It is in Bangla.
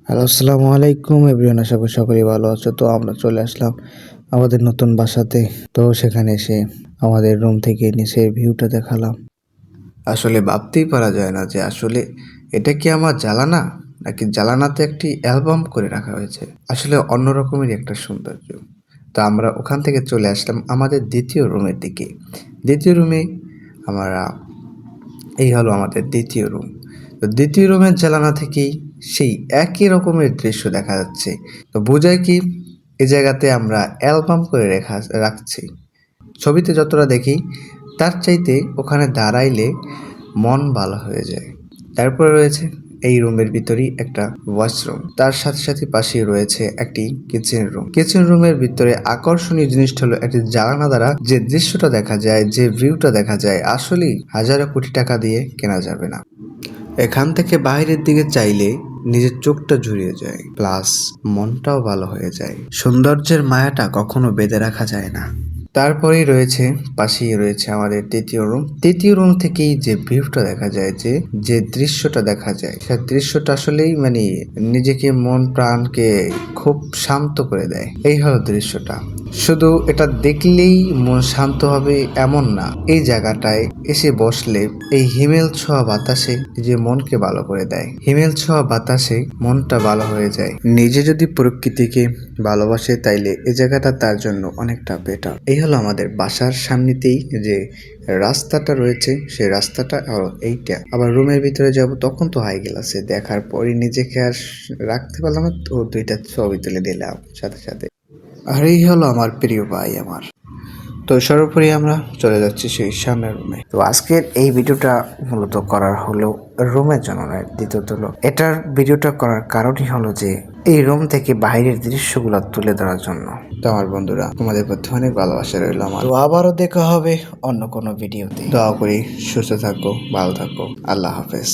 হ্যালো, আসসালামু আলাইকুম এভরিওয়ান। আশা করি সকলেই ভালো আছো। তো আমরা চলে আসলাম আমাদের নতুন বাসাতে। তো সেখানে এসে আমাদের রুম থেকে নিচের ভিউটা দেখালাম। আসলে ভাবতেই পারা যায় না যে আসলে এটা কি আমার জানালা, নাকি জানালাতে একটি অ্যালবাম করে রাখা হয়েছে। আসলে অন্য রকমেরই একটা সৌন্দর্য। তো আমরা ওখান থেকে চলে আসলাম আমাদের দ্বিতীয় রুমের দিকে। দ্বিতীয় রুমে আমরা এই হলো আমাদের দ্বিতীয় রুম। তো দ্বিতীয় রুমের জানালা থেকেই সেই একই রকমের দৃশ্য দেখা যাচ্ছে। তো বোঝায় কি এই জায়গাতে আমরা অ্যালবাম করে রাখছি। ছবিতে যতটা দেখি তার চাইতে ওখানে দাঁড়াইলে মন ভালো হয়ে যায়। তারপরে রয়েছে এই রুমের ভিতরেই একটা ওয়াশরুম, তার সাথে সাথে পাশেই রয়েছে একটি কিচেন রুম। কিচেন রুমের ভিতরে আকর্ষণীয় জিনিসটা হলো একটি জানালা দ্বারা যে দৃশ্যটা দেখা যায়, যে ভিউটা দেখা যায়, আসলেই হাজারো কোটি টাকা দিয়ে কেনা যাবে না। এখান থেকে বাইরের দিকে চাইলে নিজের চোখটা জুড়িয়ে যায়, প্লাস মনটাও ভালো হয়ে যায়। সৌন্দর্যের মায়াটা কখনো বেঁধে রাখা যায় না। তারপরেই রয়েছে, পাশেই রয়েছে আমাদের তৃতীয় রুম। তৃতীয় রুম থেকেই যে ভিউটা দেখা যায়, যে দৃশ্যটা দেখা যায়, সে দৃশ্যটা আসলেই নিজেকে, মন প্রাণকে খুব শান্ত করে দেয়। এই হলো দৃশ্যটা। শুধু এটা দেখলেই মন শান্ত হবে এমন না, এই জায়গাটায় এসে বসলে এই হিমেল ছোঁয়া বাতাসে যে মনকে ভালো করে দেয়। হিমেল ছোঁয়া বাতাসে মনটা ভালো হয়ে যায়। নিজে যদি প্রকৃতিকে ভালোবাসে তাইলে এই জায়গাটা তার জন্য অনেকটা বেটার। এই হলো আমাদের বাসার সামনেতেই যে রাস্তাটা রয়েছে, সেই রাস্তাটা এইটা। আবার রুমের ভিতরে যাব তখন তো হাই গ্লাসে দেখার পরই নিজেকে আর রাখতে পারলাম না, তো দুইটা ছবি তুলে দিলাম সাথে সাথে। আর এই হলো আমার প্রিয় ভাই আমার। তো সর্বোপরি আমরা চলে যাচ্ছি সেই সামনের রুমে। তো আজকের এই ভিডিওটা মূলত করার হলো রুমের জন্য নয়, দ্বিতীয়ত হলো এটার ভিডিওটা করার কারণই হলো যে এই রুম থেকে বাইরের দৃশ্যগুলো তুলে ধরার জন্য। তো আমার বন্ধুরা, তোমাদের প্রতি অনেক ভালোবাসা রইল আমার। তো আবারও দেখা হবে অন্য কোনো ভিডিওতে। দোয়া করি সুস্থ থাকো, ভালো থাকো। আল্লাহ হাফেজ।